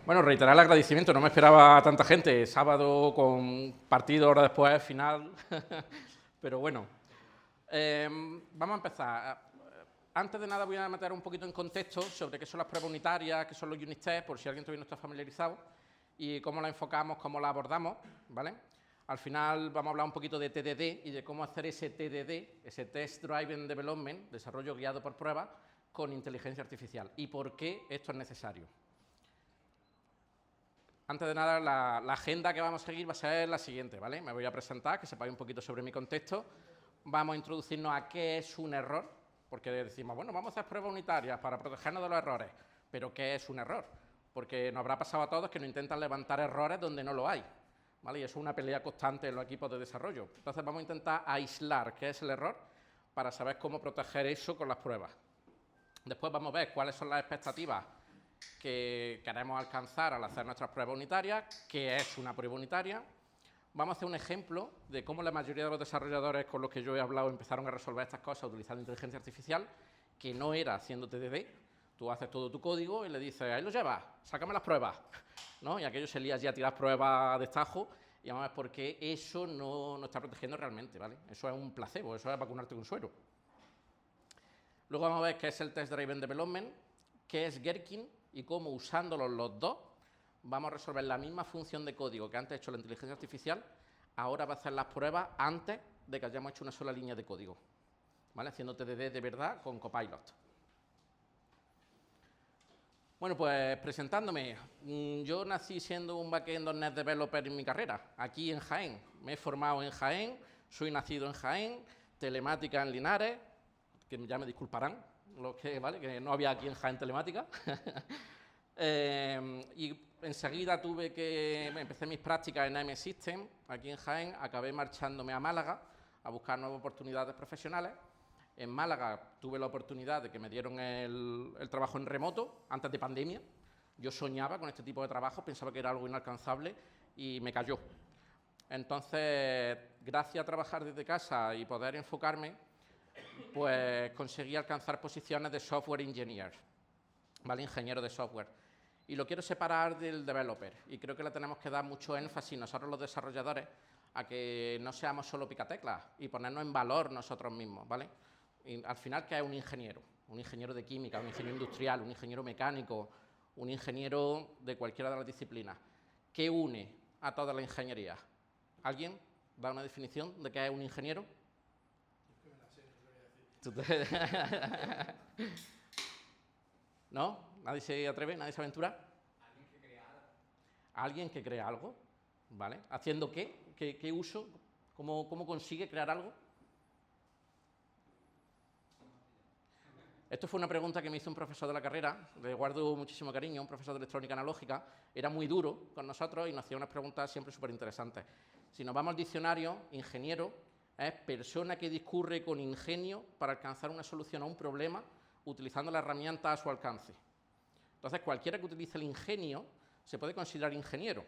Bueno, reiterar el agradecimiento, no me esperaba tanta gente, sábado con partido, hora después, final, pero bueno. Vamos a empezar. Antes de nada voy a meter un poquito en contexto sobre qué son las pruebas unitarias, qué son los unit tests, por si alguien todavía no está familiarizado, y cómo las enfocamos, cómo las abordamos, ¿vale? Al final vamos a hablar un poquito de TDD y de cómo hacer ese TDD, ese Test Driven Development, desarrollo guiado por pruebas, con inteligencia artificial, y por qué esto es necesario. Antes de nada, la agenda que vamos a seguir va a ser la siguiente, ¿vale? Me voy a presentar, que sepáis un poquito sobre mi contexto. Vamos a introducirnos a qué es un error, porque decimos, bueno, vamos a hacer pruebas unitarias para protegernos de los errores, pero ¿qué es un error? Porque nos habrá pasado a todos que nos intentan levantar errores donde no lo hay, ¿vale? Y eso es una pelea constante en los equipos de desarrollo. Entonces vamos a intentar aislar qué es el error para saber cómo proteger eso con las pruebas. Después vamos a ver cuáles son las expectativas que queremos alcanzar al hacer nuestras pruebas unitarias, qué es una prueba unitaria. Vamos a hacer un ejemplo de cómo la mayoría de los desarrolladores con los que yo he hablado empezaron a resolver estas cosas utilizando inteligencia artificial, que no era haciendo TDD. Tú haces todo tu código y le dices, ahí lo llevas, sácame las pruebas, ¿no? Y aquello se lía ya a tirar pruebas de destajo y vamos a ver por qué eso no está protegiendo realmente, ¿vale? Eso es un placebo, eso es vacunarte con suero. Luego vamos a ver qué es el Test Driven Development, qué es Gherkin y cómo usándolos los dos vamos a resolver la misma función de código que antes ha hecho la inteligencia artificial, ahora va a hacer las pruebas antes de que hayamos hecho una sola línea de código, ¿vale? Haciendo TDD de verdad con Copilot. Bueno, pues presentándome, yo nací siendo un backend .NET developer en mi carrera, aquí en Jaén. Me he formado en Jaén, soy nacido en Jaén, telemática en Linares, que ya me disculparán los que, ¿vale? Que no había aquí en Jaén telemática. Y enseguida empecé mis prácticas en AM System, aquí en Jaén, acabé marchándome a Málaga a buscar nuevas oportunidades profesionales. En Málaga tuve la oportunidad de que me dieron el trabajo en remoto, antes de pandemia. Yo soñaba con este tipo de trabajo, pensaba que era algo inalcanzable y me cayó. Entonces, gracias a trabajar desde casa y poder enfocarme, pues conseguí alcanzar posiciones de software engineer, ¿vale? Ingeniero de software. Y lo quiero separar del developer, y creo que le tenemos que dar mucho énfasis nosotros los desarrolladores a que no seamos solo picateclas y ponernos en valor nosotros mismos, ¿vale? Y al final, ¿qué es un ingeniero? Un ingeniero de química, un ingeniero industrial, un ingeniero mecánico, un ingeniero de cualquiera de las disciplinas. ¿Qué une a toda la ingeniería? ¿Alguien da una definición de qué es un ingeniero? ¿No? ¿Nadie se atreve? ¿Nadie se aventura? Alguien que crea algo. ¿Alguien que crea algo? ¿Vale? ¿Haciendo qué? ¿Qué uso? ¿Cómo consigue crear algo? Esto fue una pregunta que me hizo un profesor de la carrera, le guardo muchísimo cariño, un profesor de electrónica analógica, era muy duro con nosotros y nos hacía unas preguntas siempre súper interesantes. Si nos vamos al diccionario, ingeniero es persona que discurre con ingenio para alcanzar una solución a un problema utilizando la herramienta a su alcance. Entonces, cualquiera que utilice el ingenio se puede considerar ingeniero.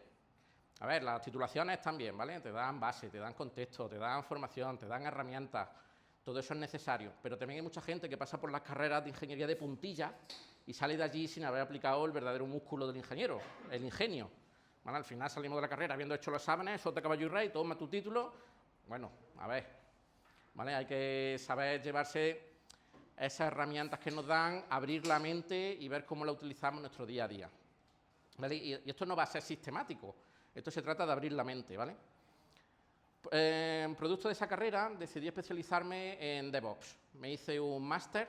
A ver, las titulaciones también, ¿vale? Te dan base, te dan contexto, te dan formación, te dan herramientas. Todo eso es necesario, pero también hay mucha gente que pasa por las carreras de ingeniería de puntilla y sale de allí sin haber aplicado el verdadero músculo del ingeniero, el ingenio. ¿Vale? Al final salimos de la carrera habiendo hecho los exámenes, sota, caballo y rey, toma tu título. Bueno, a ver, ¿vale? Hay que saber llevarse esas herramientas que nos dan, abrir la mente y ver cómo la utilizamos en nuestro día a día, ¿vale? Y esto no va a ser sistemático, esto se trata de abrir la mente, ¿vale? Producto de esa carrera decidí especializarme en DevOps. Me hice un máster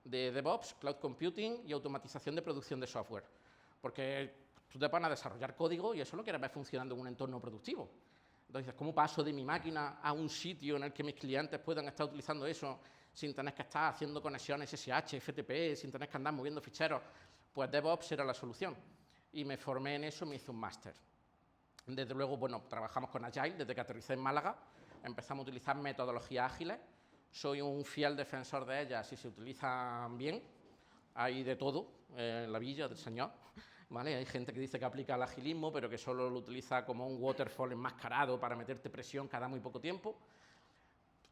de DevOps, Cloud Computing y automatización de producción de software. Porque tú te pones a desarrollar código y eso lo quieres ver funcionando en un entorno productivo. Entonces, ¿cómo paso de mi máquina a un sitio en el que mis clientes puedan estar utilizando eso sin tener que estar haciendo conexiones SSH, FTP, sin tener que andar moviendo ficheros? Pues DevOps era la solución. Y me formé en eso y me hice un máster. Desde luego, bueno, trabajamos con Agile desde que aterricé en Málaga, empezamos a utilizar metodologías ágiles, soy un fiel defensor de ellas y se utilizan bien, hay de todo en la villa del señor, ¿vale? Hay gente que dice que aplica el agilismo, pero que solo lo utiliza como un waterfall enmascarado para meterte presión cada muy poco tiempo.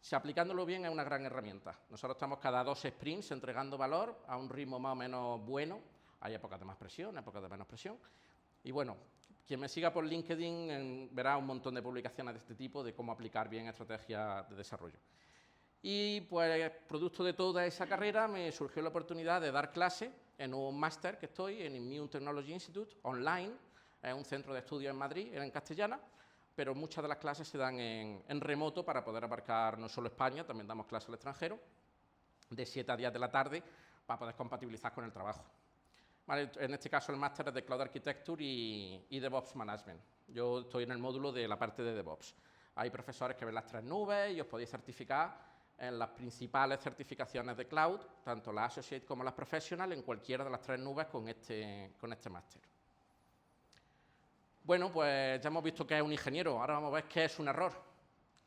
Si aplicándolo bien es una gran herramienta. Nosotros estamos cada 2 sprints entregando valor a un ritmo más o menos bueno, hay épocas de más presión, épocas de menos presión, Y bueno, quien me siga por LinkedIn verá un montón de publicaciones de este tipo de cómo aplicar bien estrategias de desarrollo. Y pues, producto de toda esa carrera, me surgió la oportunidad de dar clase en un máster que estoy en Immune Technology Institute, online, es un centro de estudios en Madrid, en castellana, pero muchas de las clases se dan en remoto para poder abarcar no solo España, también damos clases al extranjero, de 7 a 10 de la tarde, para poder compatibilizar con el trabajo. Vale, en este caso el máster es de Cloud Architecture y DevOps Management. Yo estoy en el módulo de la parte de DevOps. Hay profesores que ven las 3 nubes y os podéis certificar en las principales certificaciones de Cloud, tanto las Associate como las Professional, en cualquiera de las 3 nubes con este máster. Bueno, pues ya hemos visto qué es un ingeniero, ahora vamos a ver qué es un error.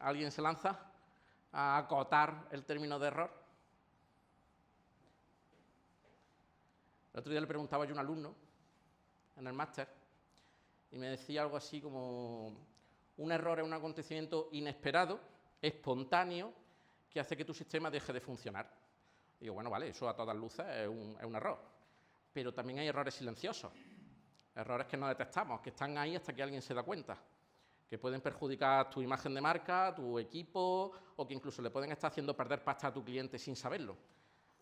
¿Alguien se lanza a acotar el término de error? El otro día le preguntaba yo a un alumno en el máster y me decía algo así como: un error es un acontecimiento inesperado, espontáneo, que hace que tu sistema deje de funcionar. Y digo, bueno, vale, eso a todas luces es un error. Pero también hay errores silenciosos, errores que no detectamos, que están ahí hasta que alguien se da cuenta, que pueden perjudicar tu imagen de marca, tu equipo, o que incluso le pueden estar haciendo perder pasta a tu cliente sin saberlo.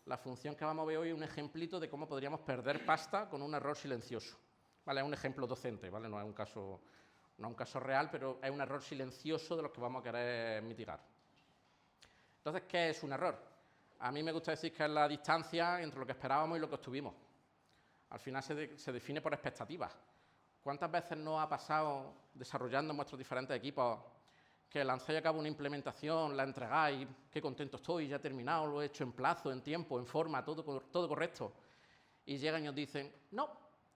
La función que vamos a ver hoy es un ejemplito de cómo podríamos perder pasta con un error silencioso. ¿Vale? Es un ejemplo docente, ¿vale? No es un caso real, pero es un error silencioso de los que vamos a querer mitigar. Entonces, ¿qué es un error? A mí me gusta decir que es la distancia entre lo que esperábamos y lo que obtuvimos. Al final se define por expectativas. ¿Cuántas veces nos ha pasado desarrollando en nuestros diferentes equipos que lancéis a cabo una implementación, la entregáis, qué contento estoy, ya he terminado, lo he hecho en plazo, en tiempo, en forma, todo correcto? Y llegan y os dicen, no,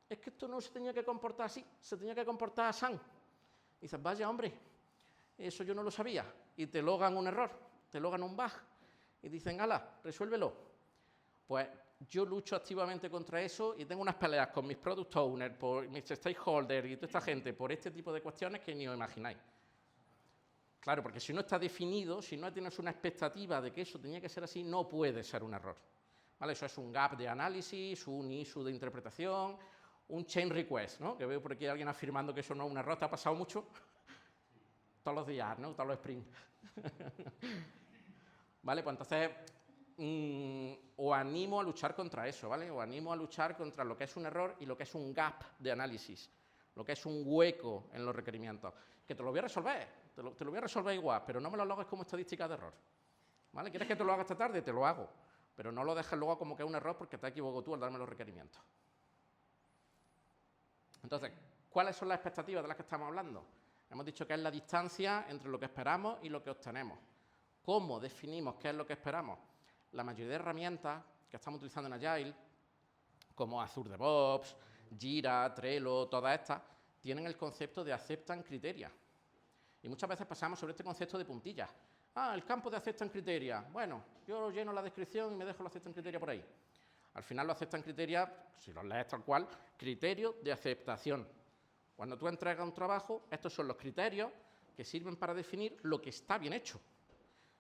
es que esto no se tenía que comportar así, se tenía que comportar así. Y dices, vaya hombre, eso yo no lo sabía. Y te logan un error, te logan un bug. Y dicen, ala, resuélvelo. Pues yo lucho activamente contra eso y tengo unas peleas con mis product owners, por mis stakeholders y toda esta gente por este tipo de cuestiones que ni os imagináis. Claro, porque si no está definido, si no tienes una expectativa de que eso tenía que ser así, no puede ser un error. ¿Vale? Eso es un gap de análisis, un issue de interpretación, un chain request, ¿no? Que veo por aquí a alguien afirmando que eso no es un error. ¿Te ha pasado mucho? Todos los días, ¿no? Todos los sprints. ¿Vale? Pues entonces, os animo a luchar contra eso, ¿vale? Os animo a luchar contra lo que es un error y lo que es un gap de análisis, lo que es un hueco en los requerimientos. Que te lo voy a resolver, te lo voy a resolver igual, pero no me lo hagas como estadística de error. ¿Vale? ¿Quieres que te lo haga esta tarde? Te lo hago. Pero no lo dejes luego como que es un error porque te has equivocado tú al darme los requerimientos. Entonces, ¿cuáles son las expectativas de las que estamos hablando? Hemos dicho que es la distancia entre lo que esperamos y lo que obtenemos. ¿Cómo definimos qué es lo que esperamos? La mayoría de herramientas que estamos utilizando en Agile, como Azure DevOps, Jira, Trello, todas estas, tienen el concepto de acceptance criteria. Y muchas veces pasamos sobre este concepto de puntillas. El campo de acceptance criteria. Bueno, yo lleno la descripción y me dejo la acceptance criteria por ahí. Al final lo acceptance criteria, si lo lees tal cual, criterio de aceptación. Cuando tú entregas un trabajo, estos son los criterios que sirven para definir lo que está bien hecho.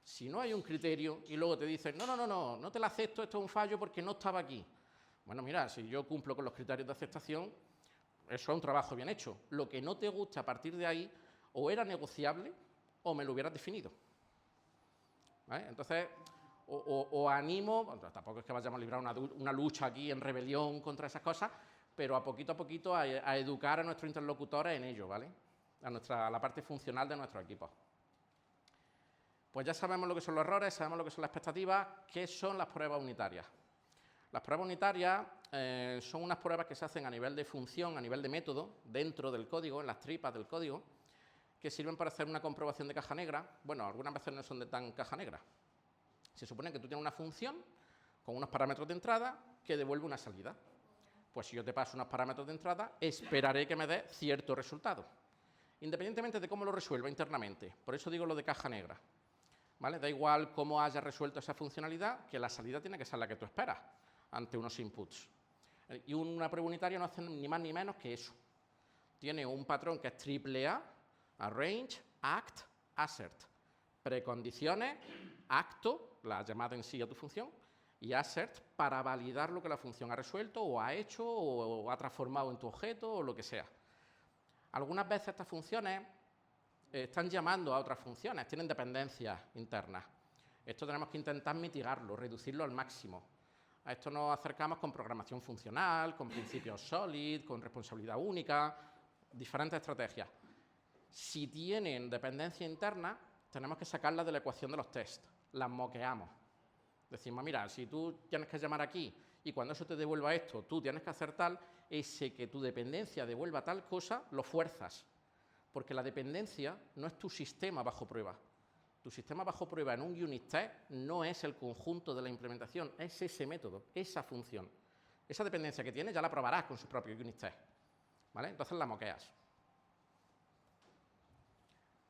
Si no hay un criterio y luego te dicen, no te la acepto, esto es un fallo porque no estaba aquí. Bueno, mira, si yo cumplo con los criterios de aceptación, eso es un trabajo bien hecho. Lo que no te gusta a partir de ahí, o era negociable o me lo hubieras definido. ¿Vale? Entonces, os animo, bueno, tampoco es que vayamos a librar una lucha aquí en rebelión contra esas cosas, pero a poquito a educar a nuestros interlocutores en ello, ¿vale? A la parte funcional de nuestros equipos. Pues ya sabemos lo que son los errores, sabemos lo que son las expectativas. ¿Qué son las pruebas unitarias? Las pruebas unitarias son unas pruebas que se hacen a nivel de función, a nivel de método, dentro del código, en las tripas del código, que sirven para hacer una comprobación de caja negra. Bueno, algunas veces no son de tan caja negra. Se supone que tú tienes una función con unos parámetros de entrada que devuelve una salida. Pues si yo te paso unos parámetros de entrada, esperaré que me dé cierto resultado, independientemente de cómo lo resuelva internamente. Por eso digo lo de caja negra. ¿Vale? Da igual cómo hayas resuelto esa funcionalidad, que la salida tiene que ser la que tú esperas ante unos inputs. Y una prueba unitaria no hace ni más ni menos que eso. Tiene un patrón que es AAA, arrange, act, assert. Precondiciones, acto, la llamada en sí a tu función, y assert para validar lo que la función ha resuelto o ha hecho o ha transformado en tu objeto o lo que sea. Algunas veces estas funciones están llamando a otras funciones, tienen dependencias internas. Esto tenemos que intentar mitigarlo, reducirlo al máximo. A esto nos acercamos con programación funcional, con principios SOLID, con responsabilidad única, diferentes estrategias. Si tienen dependencia interna, tenemos que sacarlas de la ecuación de los tests, las moqueamos. Decimos, mira, si tú tienes que llamar aquí y cuando eso te devuelva esto, tú tienes que hacer tal, ese que tu dependencia devuelva tal cosa, lo fuerzas. Porque la dependencia no es tu sistema bajo prueba. Tu sistema bajo prueba en un unit test no es el conjunto de la implementación, es ese método, esa función. Esa dependencia que tiene ya la probarás con su propio unit test, ¿vale? Entonces la moqueas.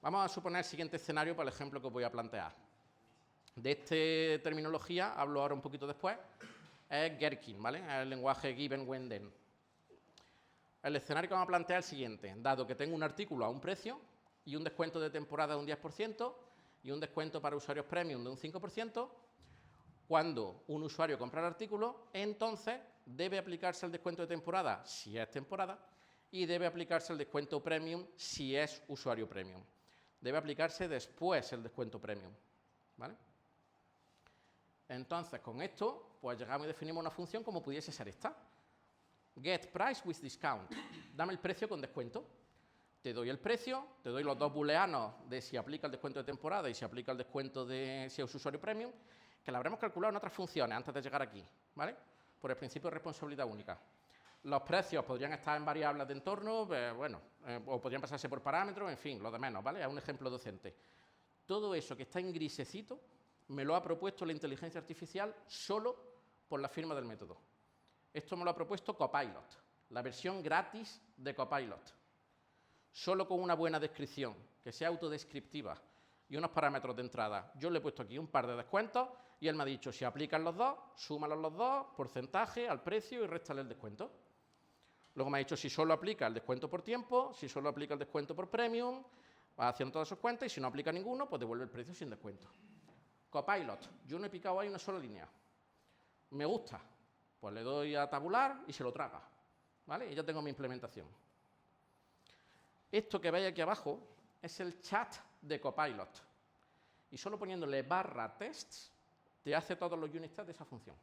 Vamos a suponer el siguiente escenario para el ejemplo que os voy a plantear. De esta terminología hablo ahora un poquito después. Es Gherkin, ¿vale? Es el lenguaje Given When Then. El escenario que vamos a plantear es el siguiente. Dado que tengo un artículo a un precio y un descuento de temporada de un 10% y un descuento para usuarios premium de un 5%, cuando un usuario compra el artículo, entonces debe aplicarse el descuento de temporada si es temporada y debe aplicarse el descuento premium si es usuario premium. Debe aplicarse después el descuento premium, ¿vale? Entonces, con esto, pues llegamos y definimos una función como pudiese ser esta. Get price with discount. Dame el precio con descuento. Te doy el precio, te doy los dos booleanos de si aplica el descuento de temporada y si aplica el descuento de si es usuario premium, que lo habremos calculado en otras funciones antes de llegar aquí, ¿vale? Por el principio de responsabilidad única. Los precios podrían estar en variables de entorno, o podrían pasarse por parámetros, en fin, lo de menos, ¿vale? Es un ejemplo docente. Todo eso que está en grisecito me lo ha propuesto la inteligencia artificial solo por la firma del método. Esto me lo ha propuesto Copilot, la versión gratis de Copilot. Solo con una buena descripción, que sea autodescriptiva y unos parámetros de entrada. Yo le he puesto aquí un par de descuentos y él me ha dicho, si aplican los dos, súmalos los dos, porcentaje, al precio y réstale el descuento. Luego me ha dicho si solo aplica el descuento por tiempo, si solo aplica el descuento por premium, va haciendo todas sus cuentas y si no aplica ninguno, pues devuelve el precio sin descuento. Copilot, yo no he picado ahí una sola línea. Me gusta, pues le doy a tabular y se lo traga, ¿vale? Y ya tengo mi implementación. Esto que veis aquí abajo es el chat de Copilot. Y solo poniéndole /tests te hace todos los unit tests de esa función.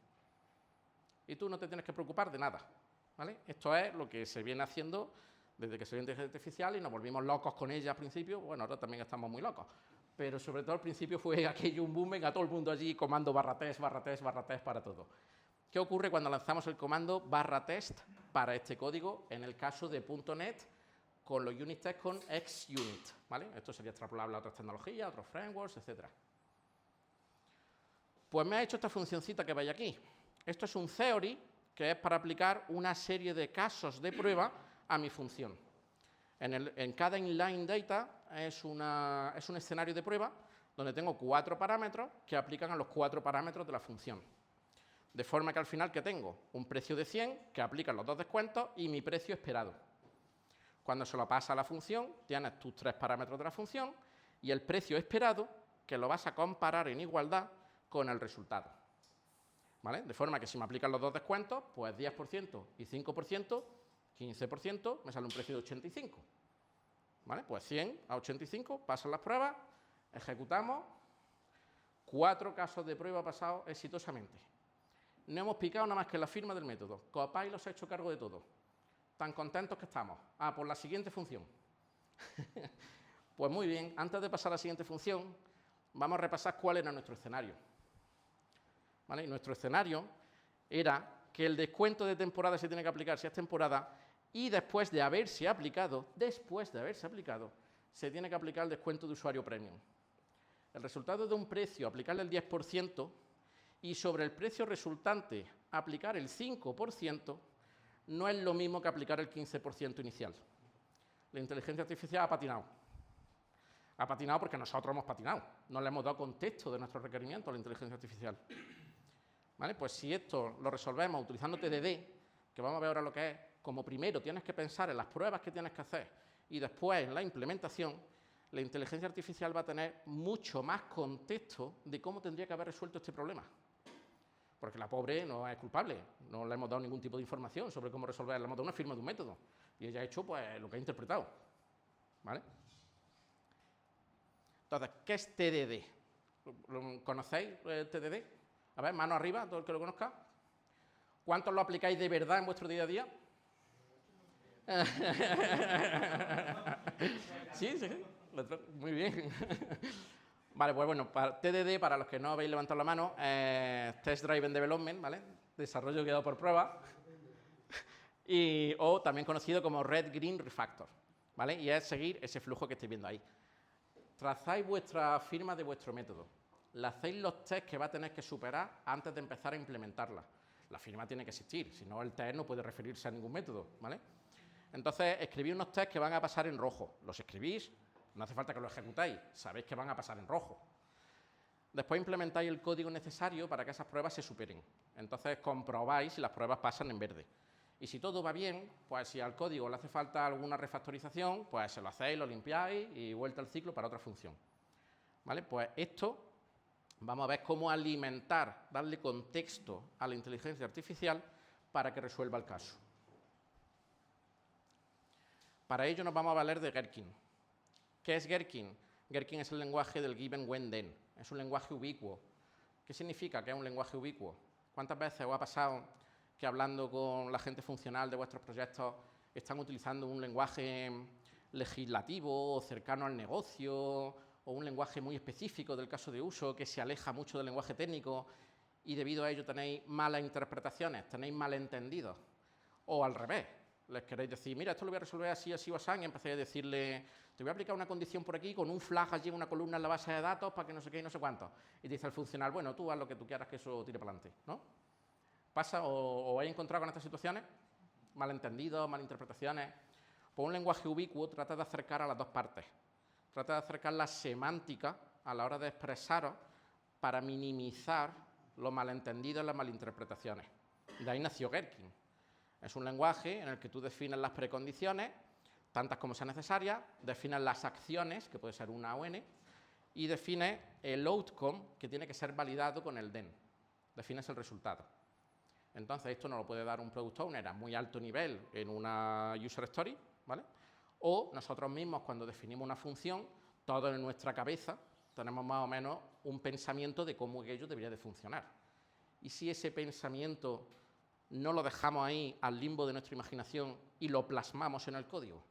Y tú no te tienes que preocupar de nada, ¿vale? Esto es lo que se viene haciendo desde que soy inteligencia artificial y nos volvimos locos con ella al principio. Bueno, ahora también estamos muy locos. Pero sobre todo al principio fue aquello un boom, venga todo el mundo allí comando /test para todo. ¿Qué ocurre cuando lanzamos el comando /test para este código en el caso de .NET con los unit tests con XUnit, ¿vale? Esto sería extrapolable a otras tecnologías, a otros frameworks, etc. Pues me ha hecho esta funcioncita que veis aquí. Esto es un theory que es para aplicar una serie de casos de prueba a mi función. En cada inline data es un escenario de prueba donde tengo 4 parámetros que aplican a los 4 parámetros de la función. De forma que al final, ¿qué tengo? Un precio de 100 que aplica los 2 descuentos y mi precio esperado. Cuando se lo pasa a la función, tienes tus 3 parámetros de la función y el precio esperado que lo vas a comparar en igualdad con el resultado, ¿vale? De forma que si me aplican los 2 descuentos, pues 10% y 5%, 15%, me sale un precio de 85. ¿Vale? Pues 100 a 85, pasan las pruebas, ejecutamos, 4 casos de prueba pasados exitosamente. No hemos picado nada más que la firma del método. Copilot se ha hecho cargo de todo. Tan contentos que estamos. Por la siguiente función. Pues muy bien, antes de pasar a la siguiente función, vamos a repasar cuál era nuestro escenario. ¿Vale? Nuestro escenario era que el descuento de temporada se tiene que aplicar si es temporada y después de haberse aplicado, se tiene que aplicar el descuento de usuario premium. El resultado de un precio, aplicarle el 10% y sobre el precio resultante aplicar el 5%, no es lo mismo que aplicar el 15% inicial. La inteligencia artificial ha patinado. Ha patinado porque nosotros hemos patinado. No le hemos dado contexto de nuestros requerimientos a la inteligencia artificial. ¿Vale? Pues si esto lo resolvemos utilizando TDD, que vamos a ver ahora lo que es, como primero tienes que pensar en las pruebas que tienes que hacer y después en la implementación, la inteligencia artificial va a tener mucho más contexto de cómo tendría que haber resuelto este problema. Porque la pobre no es culpable, no le hemos dado ningún tipo de información sobre cómo resolver, le hemos dado una firma de un método y ella ha hecho pues lo que ha interpretado. ¿vale? Entonces, ¿qué es TDD? ¿Conocéis el TDD? A ver, mano arriba, todo el que lo conozca. ¿Cuántos lo aplicáis de verdad en vuestro día a día? Sí, sí, muy bien. Vale, pues bueno, para TDD, para los que no habéis levantado la mano, Test Driven Development, ¿vale? Desarrollo guiado por prueba. O también conocido como Red Green Refactor, ¿vale? Y es seguir ese flujo que estáis viendo ahí. Trazáis vuestra firma de vuestro método. Le hacéis los tests que va a tener que superar antes de empezar a implementarla. La firma tiene que existir, si no el test no puede referirse a ningún método, ¿vale? Entonces, escribís unos tests que van a pasar en rojo. Los escribís, no hace falta que lo ejecutéis, sabéis que van a pasar en rojo. Después implementáis el código necesario para que esas pruebas se superen. Entonces, comprobáis si las pruebas pasan en verde. Y si todo va bien, pues si al código le hace falta alguna refactorización, pues se lo hacéis, lo limpiáis y vuelta al ciclo para otra función. ¿Vale? Pues esto vamos a ver cómo alimentar, darle contexto a la inteligencia artificial para que resuelva el caso. Para ello nos vamos a valer de Gherkin. ¿Qué es Gherkin? Gherkin es el lenguaje del given, when, then. Es un lenguaje ubicuo. ¿Qué significa que es un lenguaje ubicuo? ¿Cuántas veces os ha pasado que hablando con la gente funcional de vuestros proyectos están utilizando un lenguaje legislativo o cercano al negocio o un lenguaje muy específico del caso de uso que se aleja mucho del lenguaje técnico y debido a ello tenéis malas interpretaciones, tenéis malentendidos? O al revés, les queréis decir, mira, esto lo voy a resolver así, así o así, y empecéis a decirle, te voy a aplicar una condición por aquí con un flag allí en una columna en la base de datos para que no sé qué y no sé cuánto. Y dice el funcional, bueno, tú haz lo que tú quieras que eso tire para adelante, ¿no? ¿Pasa o habéis encontrado con estas situaciones? Malentendidos, malinterpretaciones. Pues un lenguaje ubicuo trata de acercar a las dos partes. Trata de acercar la semántica a la hora de expresaros para minimizar los malentendidos y las malinterpretaciones. Y de ahí nació Gherkin. Es un lenguaje en el que tú defines las precondiciones, tantas como sean necesarias, defines las acciones, que puede ser una o n, y defines el outcome, que tiene que ser validado con el then. Defines el resultado. Entonces, esto nos lo puede dar un product owner a muy alto nivel en una user story, ¿vale? O nosotros mismos, cuando definimos una función, todos en nuestra cabeza tenemos más o menos un pensamiento de cómo ello debería de funcionar. Y si ese pensamiento no lo dejamos ahí al limbo de nuestra imaginación y lo plasmamos en el código.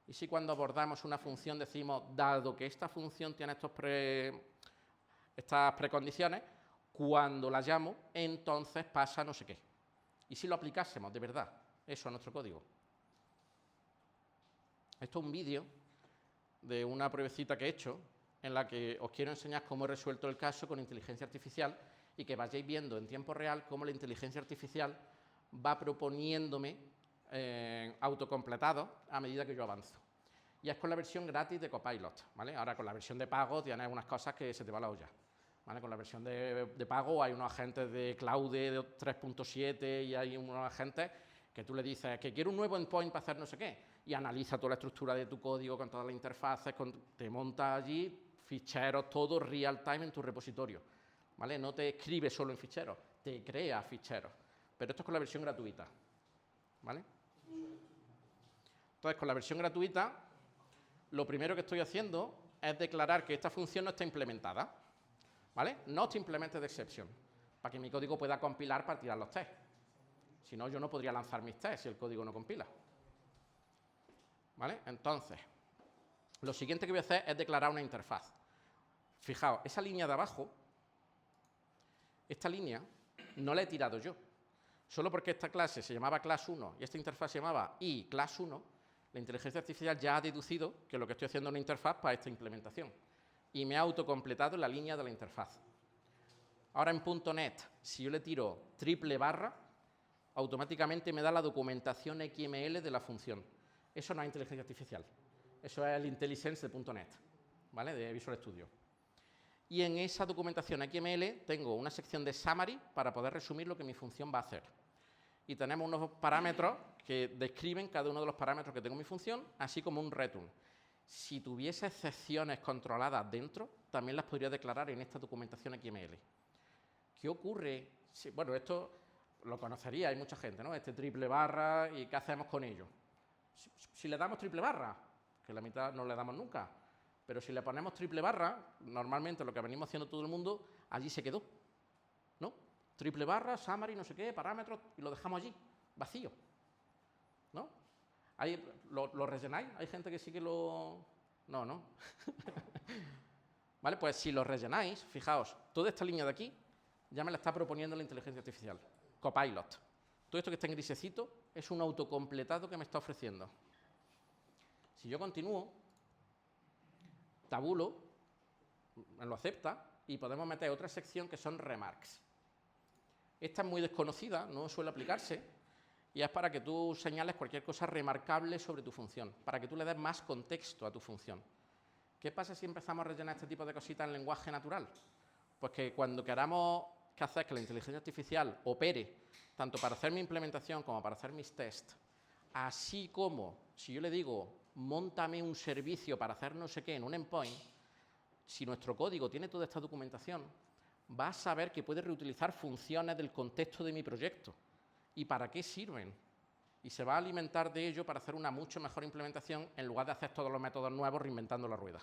Y si cuando abordamos una función decimos, dado que esta función tiene estas precondiciones, cuando la llamo, entonces pasa no sé qué. Y si lo aplicásemos de verdad eso a nuestro código. Esto es un vídeo de una pruebecita que he hecho en la que os quiero enseñar cómo he resuelto el caso con inteligencia artificial y que vayáis viendo en tiempo real cómo la inteligencia artificial va proponiéndome autocompletados a medida que yo avanzo. Y es con la versión gratis de Copilot, ¿vale? Ahora con la versión de pago tienes unas cosas que se te va la olla, ¿vale? Con la versión de pago hay unos agentes de Claude de 3.7 y hay unos agentes que tú le dices que quiero un nuevo endpoint para hacer no sé qué y analiza toda la estructura de tu código con todas las interfaces, te monta allí ficheros, todo real time en tu repositorio, ¿vale? No te escribe solo en ficheros, te crea ficheros. Pero esto es con la versión gratuita, ¿vale? Entonces, con la versión gratuita, lo primero que estoy haciendo es declarar que esta función no está implementada, ¿vale? Not implemented exception, para que mi código pueda compilar para tirar los tests. Si no, yo no podría lanzar mis tests si el código no compila, ¿vale? Entonces, lo siguiente que voy a hacer es declarar una interfaz. Fijaos, esa línea de abajo, esta línea, no la he tirado yo. Solo porque esta clase se llamaba class 1 y esta interfaz se llamaba class 1, la inteligencia artificial ya ha deducido que lo que estoy haciendo es una interfaz para esta implementación. Y me ha autocompletado la línea de la interfaz. Ahora en .NET, si yo le tiro triple barra, automáticamente me da la documentación XML de la función. Eso no es inteligencia artificial. Eso es el IntelliSense de .NET, ¿vale? De Visual Studio. Y en esa documentación XML tengo una sección de summary para poder resumir lo que mi función va a hacer. Y tenemos unos parámetros que describen cada uno de los parámetros que tengo en mi función, así como un return. Si tuviese excepciones controladas dentro, también las podría declarar en esta documentación XML. ¿Qué ocurre? Bueno, esto lo conocería, hay mucha gente, ¿no? Este triple barra, ¿y qué hacemos con ello? Si le damos triple barra, que la mitad no le damos nunca. Pero si le ponemos triple barra, normalmente lo que venimos haciendo todo el mundo, allí se quedó, ¿no? Triple barra, summary, no sé qué, parámetros, y lo dejamos allí, vacío, ¿no? ¿Lo rellenáis? ¿Hay gente que sí que lo...? No, ¿no? Vale, pues si lo rellenáis, fijaos, toda esta línea de aquí ya me la está proponiendo la inteligencia artificial. Copilot. Todo esto que está en grisecito es un autocompletado que me está ofreciendo. Si yo continúo, tabulo, me lo acepta y podemos meter otra sección que son remarks. Esta es muy desconocida, no suele aplicarse y es para que tú señales cualquier cosa remarcable sobre tu función, para que tú le des más contexto a tu función. ¿Qué pasa si empezamos a rellenar este tipo de cositas en lenguaje natural? Pues que cuando queramos hacer que la inteligencia artificial opere, tanto para hacer mi implementación como para hacer mis tests, así como si yo le digo, móntame un servicio para hacer no sé qué en un endpoint, si nuestro código tiene toda esta documentación, va a saber que puede reutilizar funciones del contexto de mi proyecto y para qué sirven. Y se va a alimentar de ello para hacer una mucho mejor implementación en lugar de hacer todos los métodos nuevos reinventando la rueda.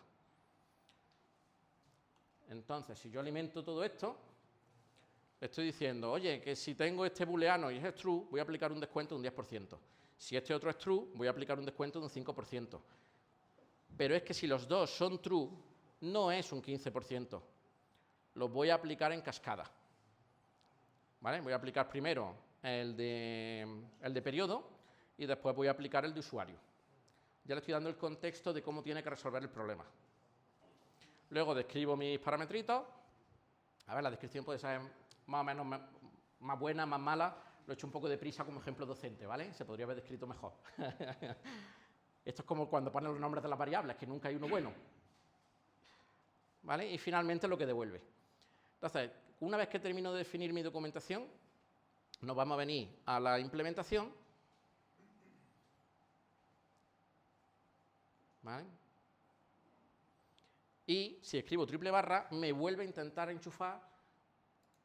Entonces, si yo alimento todo esto, le estoy diciendo, oye, que si tengo este booleano y es true, voy a aplicar un descuento de un 10%. Si este otro es true, voy a aplicar un descuento de un 5%. Pero es que si los dos son true, no es un 15%. Los voy a aplicar en cascada. ¿Vale? Voy a aplicar primero el de periodo y después voy a aplicar el de usuario. Ya le estoy dando el contexto de cómo tiene que resolver el problema. Luego describo mis parametritos. A ver, la descripción puede ser más o menos más buena, más mala. Lo he hecho un poco de prisa como ejemplo docente, ¿vale? Se podría haber descrito mejor. Esto es como cuando ponen los nombres de las variables, que nunca hay uno bueno. ¿Vale? Y finalmente lo que devuelve. Entonces, una vez que termino de definir mi documentación, nos vamos a venir a la implementación. ¿Vale? Y si escribo triple barra, me vuelve a intentar enchufar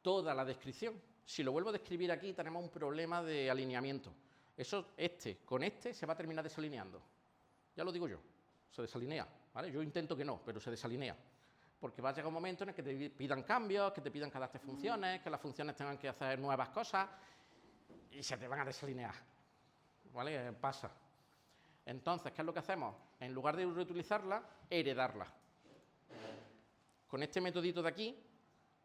toda la descripción. Si lo vuelvo a describir aquí, tenemos un problema de alineamiento. Eso, con este se va a terminar desalineando. Ya lo digo yo, se desalinea. ¿Vale? Yo intento que no, pero se desalinea. Porque va a llegar un momento en el que te pidan cambios, que te pidan que adaptes funciones, que las funciones tengan que hacer nuevas cosas y se te van a desalinear. ¿Vale? Pasa. Entonces, ¿qué es lo que hacemos? En lugar de reutilizarla, heredarla. Con este metodito de aquí,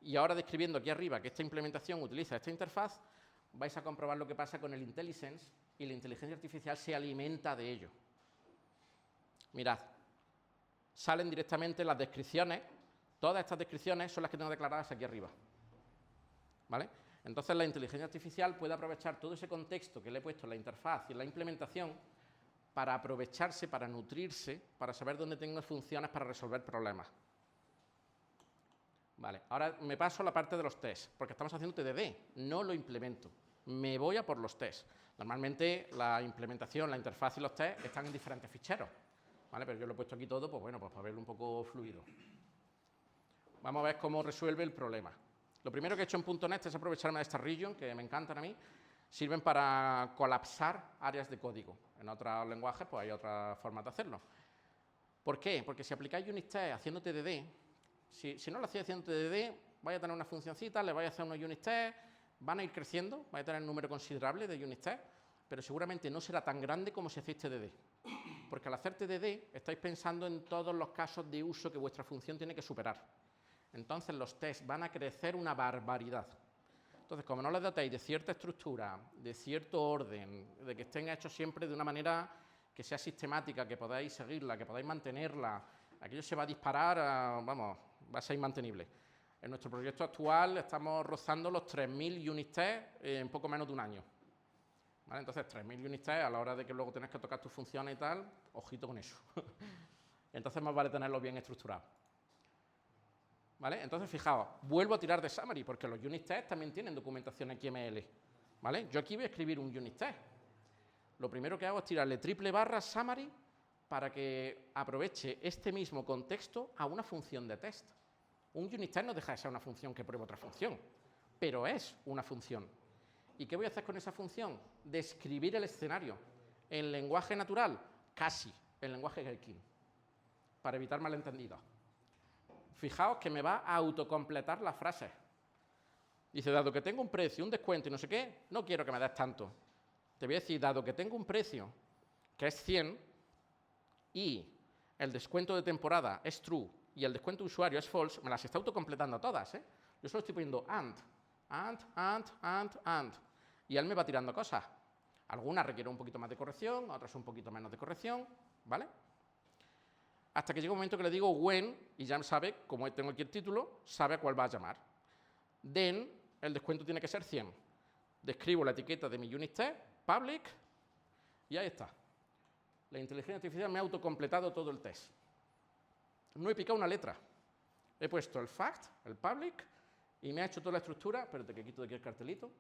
y ahora describiendo aquí arriba que esta implementación utiliza esta interfaz, vais a comprobar lo que pasa con el IntelliSense y la inteligencia artificial se alimenta de ello. Mirad, salen directamente las descripciones, todas estas descripciones son las que tengo declaradas aquí arriba. ¿Vale? Entonces la inteligencia artificial puede aprovechar todo ese contexto que le he puesto en la interfaz y en la implementación para aprovecharse, para nutrirse, para saber dónde tengo funciones para resolver problemas. Vale, ahora me paso a la parte de los tests, porque estamos haciendo TDD, no lo implemento. Me voy a por los tests. Normalmente la implementación, la interfaz y los tests están en diferentes ficheros, ¿vale? Pero yo lo he puesto aquí todo, pues bueno, pues para verlo un poco fluido. Vamos a ver cómo resuelve el problema. Lo primero que he hecho en .NET es aprovecharme de esta region, que me encantan a mí. Sirven para colapsar áreas de código. En otros lenguajes, pues hay otra forma de hacerlo. ¿Por qué? Porque si aplicáis unit test haciendo TDD, si no lo hacéis haciendo TDD, vais a tener una funcioncita, le vais a hacer unos unit test, van a ir creciendo, vais a tener un número considerable de unit test, pero seguramente no será tan grande como si hacéis TDD. Porque al hacer TDD estáis pensando en todos los casos de uso que vuestra función tiene que superar. Entonces los tests van a crecer una barbaridad. Entonces, como no les dotéis de cierta estructura, de cierto orden, de que estén hechos siempre de una manera que sea sistemática, que podáis seguirla, que podáis mantenerla, aquello se va a disparar, vamos, va a ser inmantenible. En nuestro proyecto actual estamos rozando los 3.000 unit test en poco menos de un año. ¿Vale? Entonces, 3.000 unit test a la hora de que luego tenés que tocar tus funciones y tal, ojito con eso. Entonces, más vale tenerlo bien estructurado. ¿Vale? Entonces, fijaos, vuelvo a tirar de summary, porque los unit tests también tienen documentación XML. ¿Vale? Yo aquí voy a escribir un unit test. Lo primero que hago es tirarle triple barra summary para que aproveche este mismo contexto a una función de test. Un unit test no deja de ser una función que prueba otra función, pero es una función. ¿Y qué voy a hacer con esa función? Describir el escenario. ¿En lenguaje natural? Casi. el lenguaje Gherkin, para evitar malentendidos. Fijaos que me va a autocompletar las frases. Dice, dado que tengo un precio, un descuento y no sé qué, no quiero que me des tanto. Te voy a decir, dado que tengo un precio que es 100 y el descuento de temporada es true y el descuento de usuario es false, me las está autocompletando todas, ¿eh? Yo solo estoy poniendo and. Y él me va tirando cosas. Algunas requieren un poquito más de corrección, otras un poquito menos de corrección, ¿vale? Hasta que llega un momento que le digo when, y ya sabe, como tengo aquí el título, sabe a cuál va a llamar. Then, el descuento tiene que ser 100. Describo la etiqueta de mi unit test, public, y ahí está. La inteligencia artificial me ha autocompletado todo el test. No he picado una letra. He puesto el fact, el public, y me ha hecho toda la estructura. Espérate que quito de aquí el cartelito.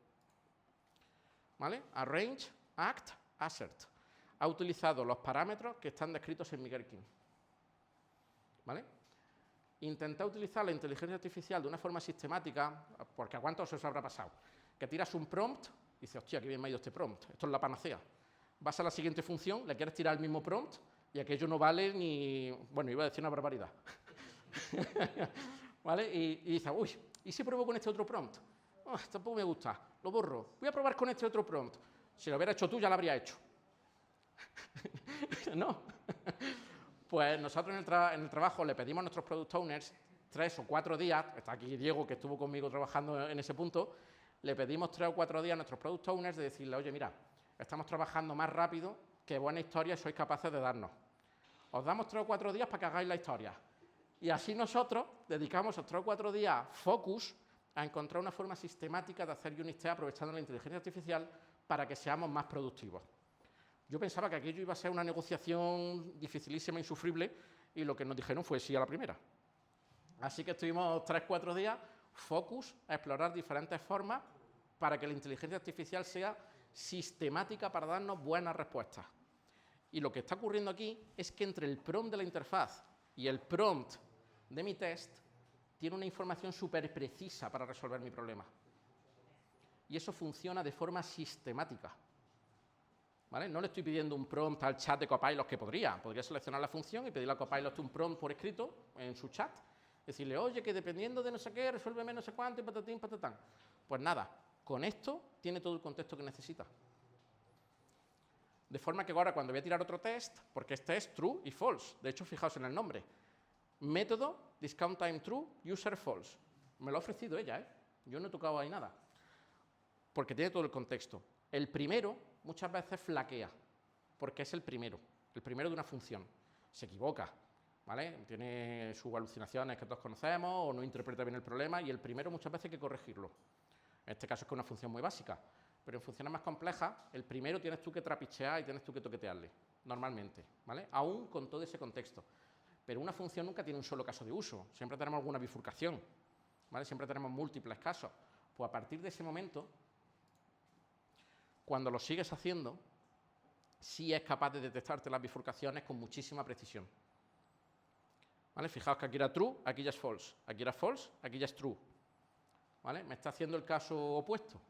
¿Vale? Arrange, act, assert. Ha utilizado los parámetros que están descritos en mi Gherkin. ¿Vale? Intenté utilizar la inteligencia artificial de una forma sistemática, porque ¿a cuántos os habrá pasado? Que tiras un prompt y dices, hostia, qué bien me ha ido este prompt, esto es la panacea. Vas a la siguiente función, le quieres tirar el mismo prompt y aquello no vale ni... Bueno, iba a decir una barbaridad. ¿Vale? Y dices, uy, ¿y si pruebo con este otro prompt? Oh, tampoco me gusta, lo borro. Voy a probar con este otro prompt. Si lo hubiera hecho tú, ya lo habría hecho. ¿No? Pues nosotros en el trabajo le pedimos a nuestros product owners 3 o 4 días, está aquí Diego que estuvo conmigo trabajando en ese punto, le pedimos 3 o 4 días a nuestros product owners de decirle, oye, mira, estamos trabajando más rápido, que buena historia sois capaces de darnos. Os damos 3 o 4 días para que hagáis la historia. Y así nosotros dedicamos esos 3 o 4 días focus a encontrar una forma sistemática de hacer unit test aprovechando la inteligencia artificial para que seamos más productivos. Yo pensaba que aquello iba a ser una negociación dificilísima, insufrible, y lo que nos dijeron fue sí a la primera. Así que estuvimos 3 o 4 días focus a explorar diferentes formas para que la inteligencia artificial sea sistemática para darnos buenas respuestas. Y lo que está ocurriendo aquí es que entre el prompt de la interfaz y el prompt de mi test tiene una información súper precisa para resolver mi problema. Y eso funciona de forma sistemática. ¿Vale? No le estoy pidiendo un prompt al chat de Copilot que podría seleccionar la función y pedirle a Copilot un prompt por escrito en su chat, decirle, oye, que dependiendo de no sé qué, resuélveme no sé cuánto y patatín, patatán. Pues nada, con esto tiene todo el contexto que necesita. De forma que ahora cuando voy a tirar otro test, porque este es true y false, de hecho fijaos en el nombre, método discount time true, user false. Me lo ha ofrecido ella, ¿eh? Yo no he tocado ahí nada, porque tiene todo el contexto. El primero muchas veces flaquea, porque es el primero de una función. Se equivoca, ¿vale? Tiene sus alucinaciones que todos conocemos o no interpreta bien el problema y el primero muchas veces hay que corregirlo. En este caso es que es una función muy básica, pero en funciones más complejas, el primero tienes tú que trapichear y tienes tú que toquetearle, normalmente, ¿vale? Aún con todo ese contexto. Pero una función nunca tiene un solo caso de uso, siempre tenemos alguna bifurcación, ¿vale? Siempre tenemos múltiples casos. Pues a partir de ese momento, cuando lo sigues haciendo, sí es capaz de detectarte las bifurcaciones con muchísima precisión. ¿Vale? Fijaos que aquí era true, aquí ya es false. Aquí era false, aquí ya es true. ¿Vale? Me está haciendo el caso opuesto.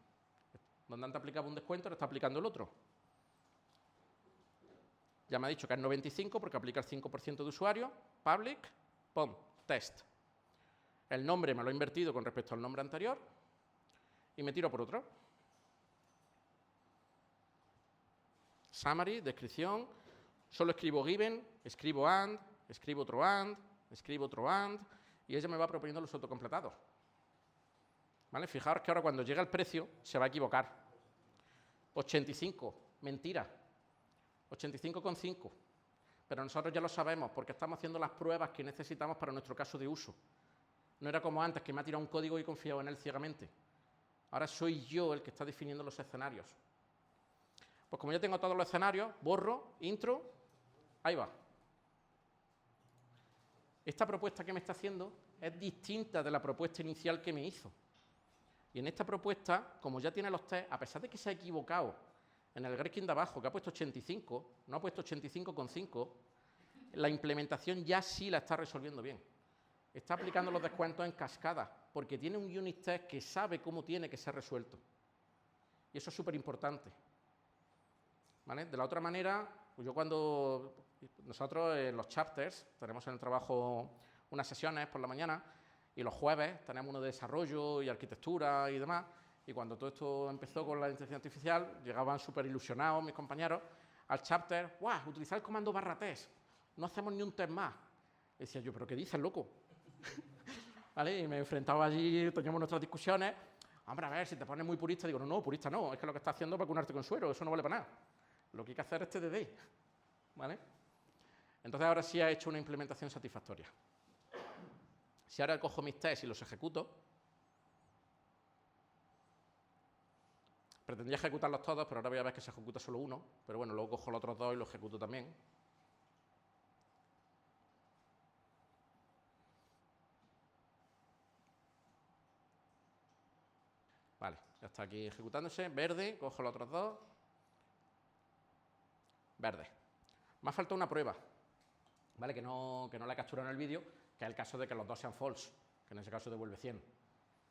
Donde antes aplicaba un descuento, ahora está aplicando el otro. Ya me ha dicho que es 95 porque aplica el 5% de usuario. Public, pum, test. El nombre me lo he invertido con respecto al nombre anterior y me tiro por otro. Summary, descripción, solo escribo given, escribo and, escribo otro and, escribo otro and, y ella me va proponiendo los autocompletados. ¿Vale? Fijaros que ahora cuando llega el precio se va a equivocar. 85, mentira. 85,5. Pero nosotros ya lo sabemos porque estamos haciendo las pruebas que necesitamos para nuestro caso de uso. No era como antes, que me ha tirado un código y he confiado en él ciegamente. Ahora soy yo el que está definiendo los escenarios. Pues como ya tengo todos los escenarios, borro, intro, ahí va. Esta propuesta que me está haciendo es distinta de la propuesta inicial que me hizo. Y en esta propuesta, como ya tiene los test, a pesar de que se ha equivocado en el Gherkin de abajo, que ha puesto 85, no ha puesto 85,5, la implementación ya sí la está resolviendo bien. Está aplicando los descuentos en cascada, porque tiene un unit test que sabe cómo tiene que ser resuelto. Y eso es súper importante. ¿Vale? De la otra manera, pues yo cuando Nosotros en los chapters tenemos en el trabajo unas sesiones por la mañana y los jueves tenemos uno de desarrollo y arquitectura y demás. Y cuando todo esto empezó con la inteligencia artificial, llegaban súper ilusionados mis compañeros al chapter, ¡guau! Utilizar el comando /test, no hacemos ni un test más. Y decía yo, ¿pero qué dices, loco? ¿Vale? Y me enfrentaba allí, teníamos nuestras discusiones. Hombre, a ver, si te pones muy purista, digo, no, purista no, es que lo que está haciendo es vacunarte con suero, eso no vale para nada. Lo que hay que hacer es TDD, ¿vale? Entonces ahora sí ha hecho una implementación satisfactoria. Si ahora cojo mis tests y los ejecuto, pretendía ejecutarlos todos, pero ahora voy a ver que se ejecuta solo uno, pero bueno, luego cojo los otros dos y los ejecuto también. Vale, ya está aquí ejecutándose. Verde, cojo los otros dos. Verde. Me ha faltado una prueba, ¿vale? Que no la he capturado en el vídeo, que es el caso de que los dos sean false, que en ese caso devuelve 100.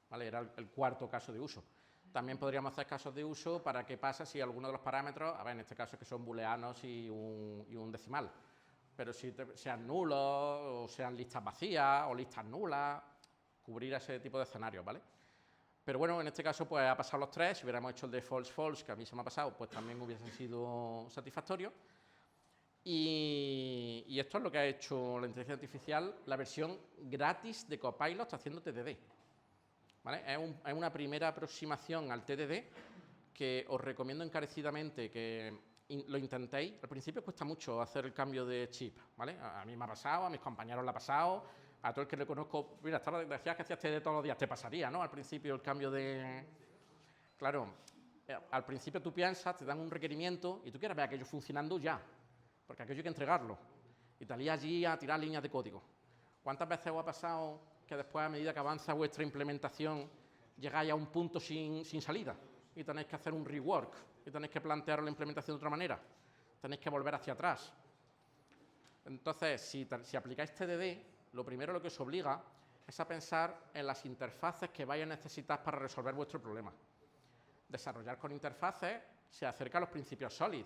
¿Vale? Era el cuarto caso de uso. También podríamos hacer casos de uso para qué pasa si alguno de los parámetros, a ver, en este caso es que son booleanos y un decimal, pero si sean nulos, o sean listas vacías, o listas nulas, cubrir ese tipo de escenarios, ¿vale? Pero bueno, en este caso pues ha pasado los tres. Si hubiéramos hecho el de false, que a mí se me ha pasado, pues también hubiesen sido satisfactorios. Y esto es lo que ha hecho la inteligencia artificial, la versión gratis de Copilot haciendo TDD. ¿Vale? Es una primera aproximación al TDD que os recomiendo encarecidamente que lo intentéis. Al principio cuesta mucho hacer el cambio de chip, ¿vale? A mí me ha pasado, a mis compañeros le ha pasado, a todo el que le conozco. Mira, decías que hacías TDD todos los días, te pasaría, ¿no? Al principio el cambio de... Claro, al principio tú piensas, te dan un requerimiento y tú quieres ver aquello funcionando ya, porque aquello hay que entregarlo. Y te lías allí a tirar líneas de código. ¿Cuántas veces os ha pasado que después, a medida que avanza vuestra implementación, llegáis a un punto sin salida y tenéis que hacer un rework y tenéis que plantear la implementación de otra manera? Tenéis que volver hacia atrás. Entonces, si aplicáis TDD, lo primero lo que os obliga es a pensar en las interfaces que vais a necesitar para resolver vuestro problema. Desarrollar con interfaces se acerca a los principios SOLID,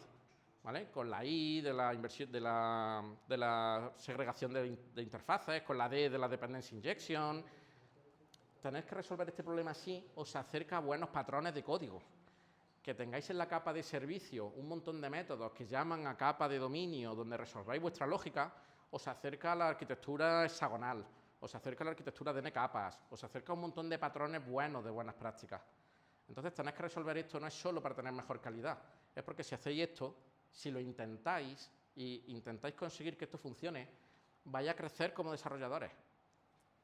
¿vale? Con la I de la inversión de la segregación de interfaces, con la D de la dependency injection. Tenéis que resolver este problema así, os acerca a buenos patrones de código. Que tengáis en la capa de servicio un montón de métodos que llaman a capa de dominio donde resolváis vuestra lógica, os acerca a la arquitectura hexagonal, os acerca a la arquitectura de N capas, os acerca a un montón de patrones buenos de buenas prácticas. Entonces tenéis que resolver esto no es solo para tener mejor calidad, es porque si hacéis esto, si lo intentáis e intentáis conseguir que esto funcione, vais a crecer como desarrolladores,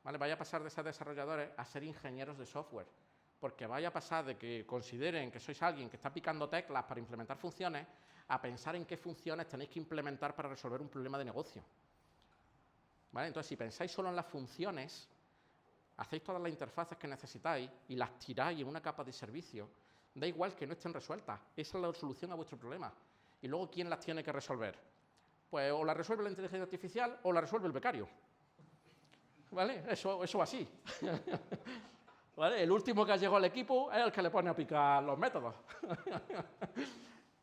¿vale? Vais a pasar de ser desarrolladores a ser ingenieros de software, porque vais a pasar de que consideren que sois alguien que está picando teclas para implementar funciones a pensar en qué funciones tenéis que implementar para resolver un problema de negocio, ¿vale? Entonces, si pensáis solo en las funciones, hacéis todas las interfaces que necesitáis y las tiráis en una capa de servicio, da igual que no estén resueltas, esa es la solución a vuestro problema. Y luego, ¿quién las tiene que resolver? Pues o la resuelve la inteligencia artificial o la resuelve el becario, ¿vale? Eso va así. ¿Vale? El último que llegó al equipo es el que le pone a picar los métodos.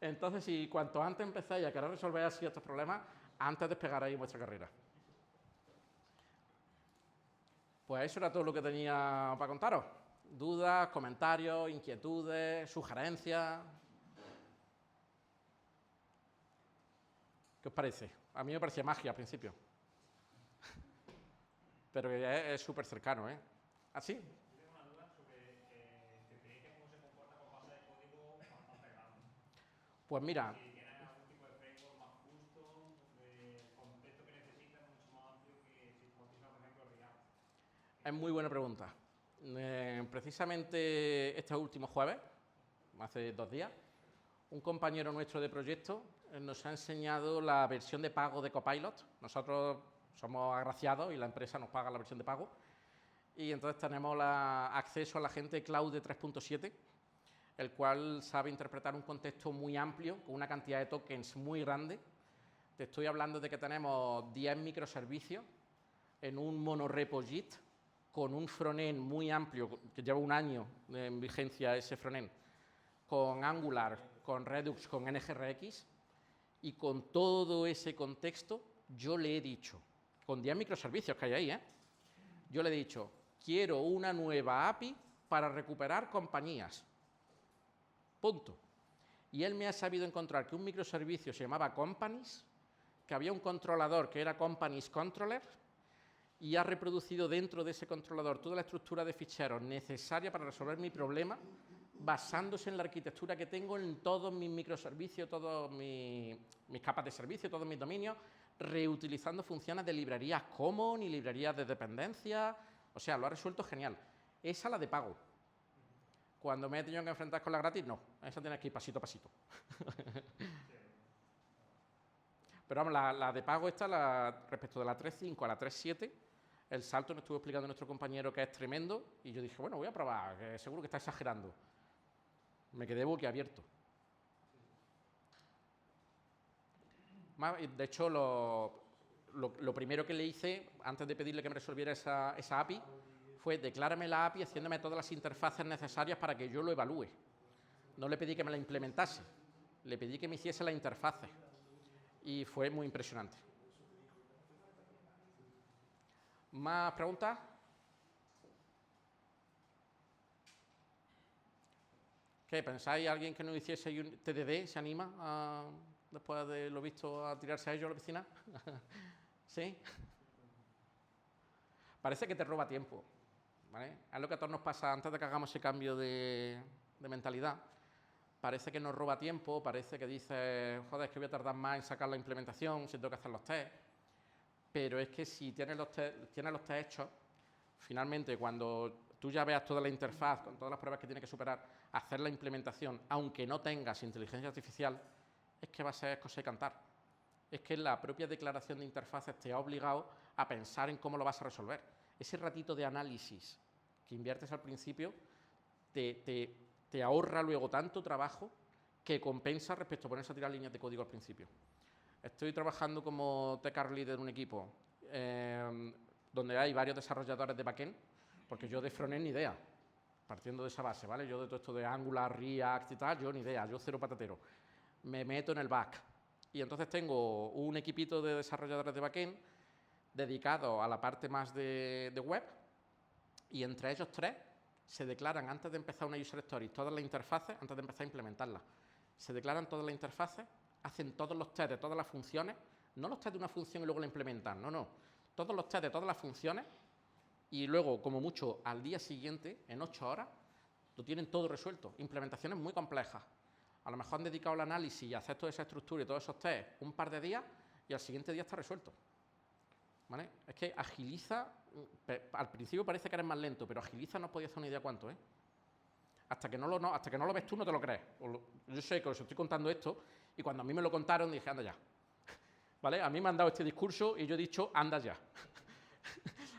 Entonces, si cuanto antes empecéis a querer resolver así estos problemas, antes despegaréis vuestra carrera. Pues eso era todo lo que tenía para contaros. ¿Dudas, comentarios, inquietudes, sugerencias? ¿Qué os parece? A mí me parecía magia al principio. Pero es súper cercano, ¿eh? ¿Ah, sí? Tengo una duda sobre tu experiencia, cómo se comporta con base de código bastante grande. Pues mira, Si tienes algún tipo de framework más justo, donde el contexto que necesitas es mucho más amplio que si estás utilizando, por ejemplo, React. es muy buena pregunta. Precisamente este último jueves, hace 2 días, un compañero nuestro de proyecto nos ha enseñado la versión de pago de Copilot. Nosotros somos agraciados y la empresa nos paga la versión de pago. Y entonces tenemos acceso a la gente cloud de 3.7, el cual sabe interpretar un contexto muy amplio, con una cantidad de tokens muy grande. Te estoy hablando de que tenemos 10 microservicios en un monorepo JIT, con un frontend muy amplio, que lleva 1 año en vigencia ese frontend, con Angular, con Redux, con NGRX, Y con todo ese contexto, yo le he dicho, con 10 microservicios que hay ahí, yo le he dicho, quiero una nueva API para recuperar compañías. Punto. Y él me ha sabido encontrar que un microservicio se llamaba Companies, que había un controlador que era Companies Controller, y ha reproducido dentro de ese controlador toda la estructura de ficheros necesaria para resolver mi problema, basándose en la arquitectura que tengo en todos mis microservicios, todas mis capas de servicio, todos mis dominios, reutilizando funciones de librerías common y librerías de dependencia. O sea, lo ha resuelto genial. Esa la de pago. Cuando me he tenido que enfrentar con la gratis, no. Esa tienes que ir pasito a pasito. Pero vamos, la de pago esta, respecto de la 3.5 a la 3.7, el salto nos estuvo explicando nuestro compañero que es tremendo, y yo dije, bueno, voy a probar, que seguro que está exagerando. Me quedé boquiabierto. De hecho, lo primero que le hice, antes de pedirle que me resolviera esa API, fue declárame la API haciéndome todas las interfaces necesarias para que yo lo evalúe. No le pedí que me la implementase, le pedí que me hiciese las interfaces. Y fue muy impresionante. ¿Más preguntas? ¿Qué? ¿Pensáis alguien que no hiciese un TDD se anima después de lo visto a tirarse a ello a la piscina? ¿Sí? Parece que te roba tiempo, ¿vale? Es lo que a todos nos pasa antes de que hagamos ese cambio de mentalidad. Parece que nos roba tiempo, parece que dices, joder, es que voy a tardar más en sacar la implementación, si tengo que hacer los test. Pero es que si tienes los test hechos, finalmente cuando tú ya veas toda la interfaz, con todas las pruebas que tiene que superar, hacer la implementación, aunque no tengas inteligencia artificial, es que va a ser cosa de cantar. Es que la propia declaración de interfaces te ha obligado a pensar en cómo lo vas a resolver. Ese ratito de análisis que inviertes al principio te ahorra luego tanto trabajo que compensa respecto a ponerse a tirar líneas de código al principio. Estoy trabajando como tech art leader en un equipo donde hay varios desarrolladores de backend, porque yo de frontend ni idea, partiendo de esa base, ¿vale? Yo de todo esto de Angular, React y tal, yo ni idea, yo cero patatero. Me meto en el back. Y entonces tengo un equipito de desarrolladores de backend dedicado a la parte más de web, y entre ellos tres se declaran antes de empezar una user story todas las interfaces, antes de empezar a implementarlas. Se declaran todas las interfaces, hacen todos los tests de todas las funciones, no los tests de una función y luego la implementan, no. Todos los tests de todas las funciones y luego, como mucho, al día siguiente, en 8 horas, lo tienen todo resuelto. Implementaciones muy complejas. A lo mejor han dedicado el análisis y a hacer toda esa estructura y todos esos tests un par de días y al siguiente día está resuelto. ¿Vale? Es que agiliza, al principio parece que eres más lento, pero agiliza no podía hacer una idea cuánto, ¿eh? Hasta que no lo ves tú no te lo crees. Yo sé que os estoy contando esto y cuando a mí me lo contaron dije, anda ya. ¿Vale? A mí me han dado este discurso y yo he dicho, anda ya.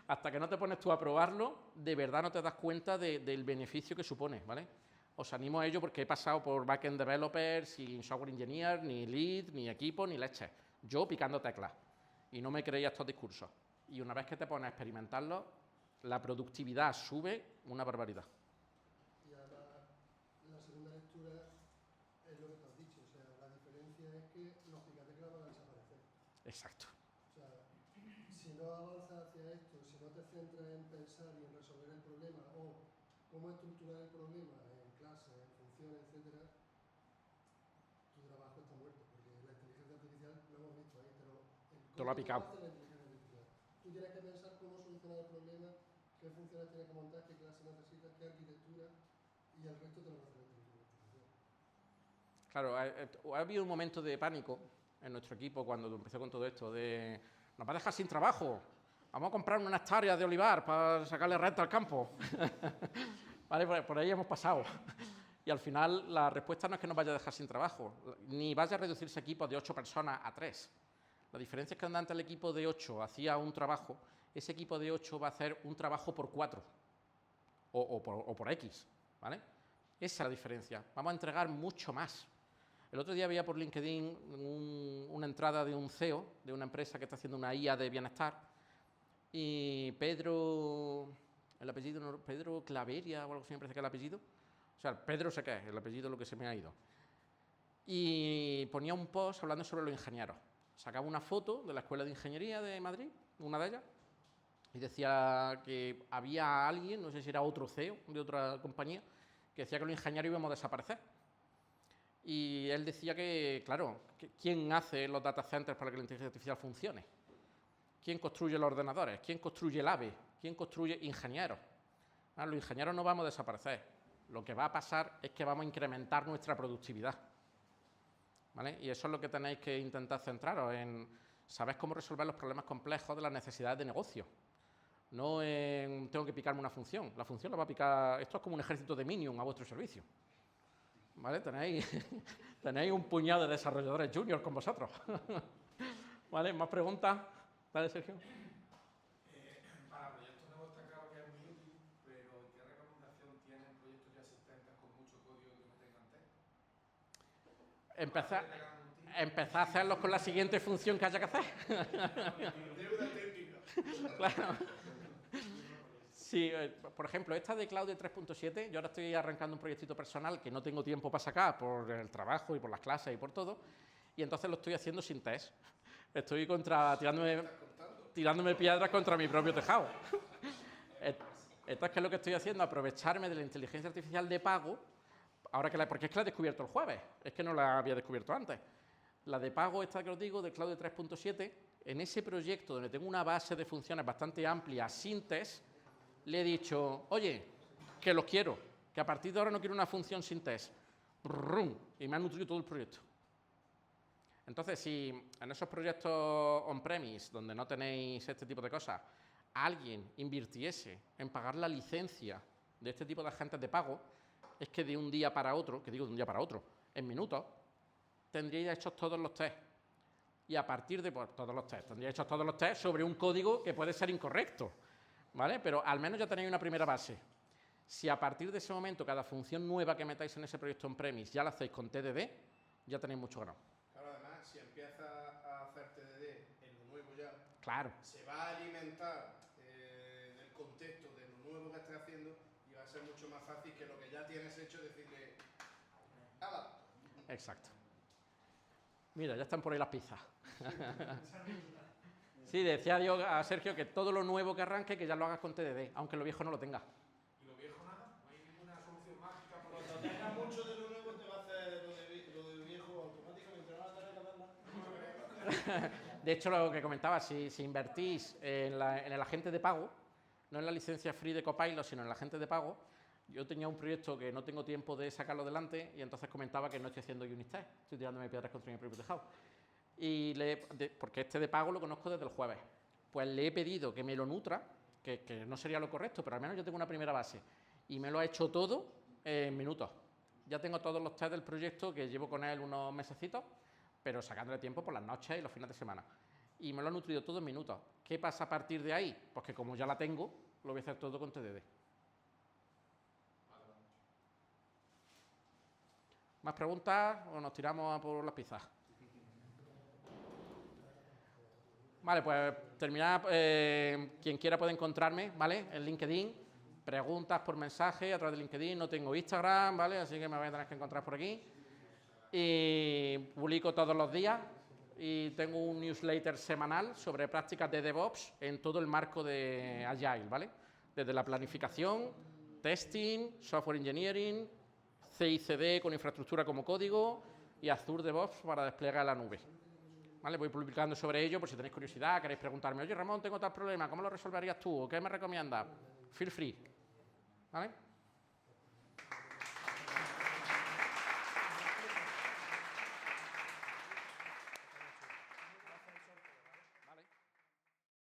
Hasta que no te pones tú a probarlo, de verdad no te das cuenta del beneficio que supone, ¿vale? Os animo a ello porque he pasado por backend developer, sin software engineer, ni lead, ni equipo, ni leche. Yo picando teclas. Y no me creía estos discursos. Y una vez que te pones a experimentarlo, la productividad sube una barbaridad. Y además, la segunda lectura es lo que te has dicho. O sea, la diferencia es que los picateclas van a desaparecer. Exacto. O sea, si no avanzas hacia esto, si no te centras en pensar y en resolver el problema o cómo estructurar el problema en clases, en funciones, etcétera, tu trabajo está muerto, porque la inteligencia artificial, lo hemos visto ahí, Te lo ha picado. hace la inteligencia artificial. Tú tienes que pensar cómo solucionar el problema, qué funciones tienes que montar, qué clase necesitas, qué arquitectura, y el resto te lo va a hacer la inteligencia artificial. Claro, ha habido un momento de pánico en nuestro equipo cuando empezó con todo esto de nos va a dejar sin trabajo, vamos a comprar unas hectáreas de olivar para sacarle renta al campo. Vale, por ahí hemos pasado. Y al final la respuesta no es que nos vaya a dejar sin trabajo, ni vaya a reducirse equipos de 8 personas a 3. La diferencia es que antes el equipo de 8 hacía un trabajo, ese equipo de 8 va a hacer un trabajo por 4 o por X, ¿vale? Esa es la diferencia. Vamos a entregar mucho más. El otro día veía por LinkedIn una entrada de un CEO de una empresa que está haciendo una IA de bienestar y Pedro, el apellido, no, Pedro Claveria o algo así me parece que es el apellido. O sea, Pedro sé qué es, el apellido es lo que se me ha ido. y ponía un post hablando sobre los ingenieros. Sacaba una foto de la Escuela de Ingeniería de Madrid, una de ellas, y decía que había alguien, no sé si era otro CEO de otra compañía, que decía que los ingenieros íbamos a desaparecer. Y él decía que, claro, ¿quién hace los data centers para que la inteligencia artificial funcione? ¿Quién construye los ordenadores? ¿Quién construye el AVE? ¿Quién construye ingenieros? Los ingenieros no vamos a desaparecer. Lo que va a pasar es que vamos a incrementar nuestra productividad. ¿Vale? Y eso es lo que tenéis que intentar centraros en saber cómo resolver los problemas complejos de las necesidades de negocio. No en tengo que picarme una función. La función la va a picar. Esto es como un ejército de Minion a vuestro servicio. ¿Vale? Tenéis un puñado de desarrolladores juniors con vosotros. ¿Vale? ¿Más preguntas? Dale, Sergio. Para proyectos nuevos está claro que es muy útil, pero ¿qué recomendación tienen proyectos ya existentes con mucho código que no tengan test? Empezar a hacerlos con la siguiente función que haya que hacer. Deuda técnica. Claro. Sí, por ejemplo, esta de Cloud 3.7, yo ahora estoy arrancando un proyectito personal que no tengo tiempo para sacar por el trabajo y por las clases y por todo, y entonces lo estoy haciendo sin test. Estoy tirándome piedras contra mi propio tejado. Entonces, ¿qué es lo que estoy haciendo? Aprovecharme de la inteligencia artificial de pago, porque es que la he descubierto el jueves, es que no la había descubierto antes. La de pago, esta que os digo, de Cloud 3.7, en ese proyecto donde tengo una base de funciones bastante amplia, sin test, le he dicho, oye, que los quiero, que a partir de ahora no quiero una función sin test. Brum, y me ha nutrido todo el proyecto. Entonces, si en esos proyectos on-premise, donde no tenéis este tipo de cosas, alguien invirtiese en pagar la licencia de este tipo de agentes de pago, es que de un día para otro, que digo de un día para otro, en minutos, tendríais hechos todos los test. Y a partir de tendríais hechos todos los test sobre un código que puede ser incorrecto, ¿vale? Pero al menos ya tenéis una primera base. Si a partir de ese momento cada función nueva que metáis en ese proyecto on-premise ya la hacéis con TDD, ya tenéis mucho ganado. Claro, además, si empieza a hacer TDD en lo nuevo ya, claro, se va a alimentar del contexto de lo nuevo que estés haciendo y va a ser mucho más fácil que lo que ya tienes hecho decirle, nada. Exacto. Mira, ya están por ahí las pizzas. Sí, decía yo a Sergio que todo lo nuevo que arranque, que ya lo hagas con TDD, aunque lo viejo no lo tenga. ¿Y lo viejo nada? ¿No hay ninguna solución mágica? Cuando tengas mucho de lo nuevo te va a hacer lo de viejo automáticamente, no va a tener que hacerla. De hecho, lo que comentaba, si invertís en el agente de pago, no en la licencia free de Copilot, sino en el agente de pago, yo tenía un proyecto que no tengo tiempo de sacarlo adelante y entonces comentaba que no estoy haciendo unit test, estoy tirándome piedras contra mi propio tejado. Porque este de pago lo conozco desde el jueves. Pues le he pedido que me lo nutra, que no sería lo correcto, pero al menos yo tengo una primera base. Y me lo ha hecho todo en minutos. Ya tengo todos los tests del proyecto, que llevo con él unos mesecitos, pero sacándole tiempo por las noches y los fines de semana. Y me lo ha nutrido todo en minutos. ¿Qué pasa a partir de ahí? Pues que como ya la tengo, lo voy a hacer todo con TDD. ¿Más preguntas o nos tiramos a por las pizzas? Vale, pues terminar. Quien quiera puede encontrarme, ¿vale? En LinkedIn. Preguntas por mensaje a través de LinkedIn. No tengo Instagram, ¿vale? Así que me vais a tener que encontrar por aquí. Y publico todos los días. Y tengo un newsletter semanal sobre prácticas de DevOps en todo el marco de Agile, ¿vale? Desde la planificación, testing, software engineering, CI/CD con infraestructura como código y Azure DevOps para desplegar la nube. ¿Vale? Voy publicando sobre ello por si tenéis curiosidad, queréis preguntarme, oye Ramón, tengo tal problema, ¿cómo lo resolverías tú? ¿O qué me recomiendas? Feel free. ¿Vale?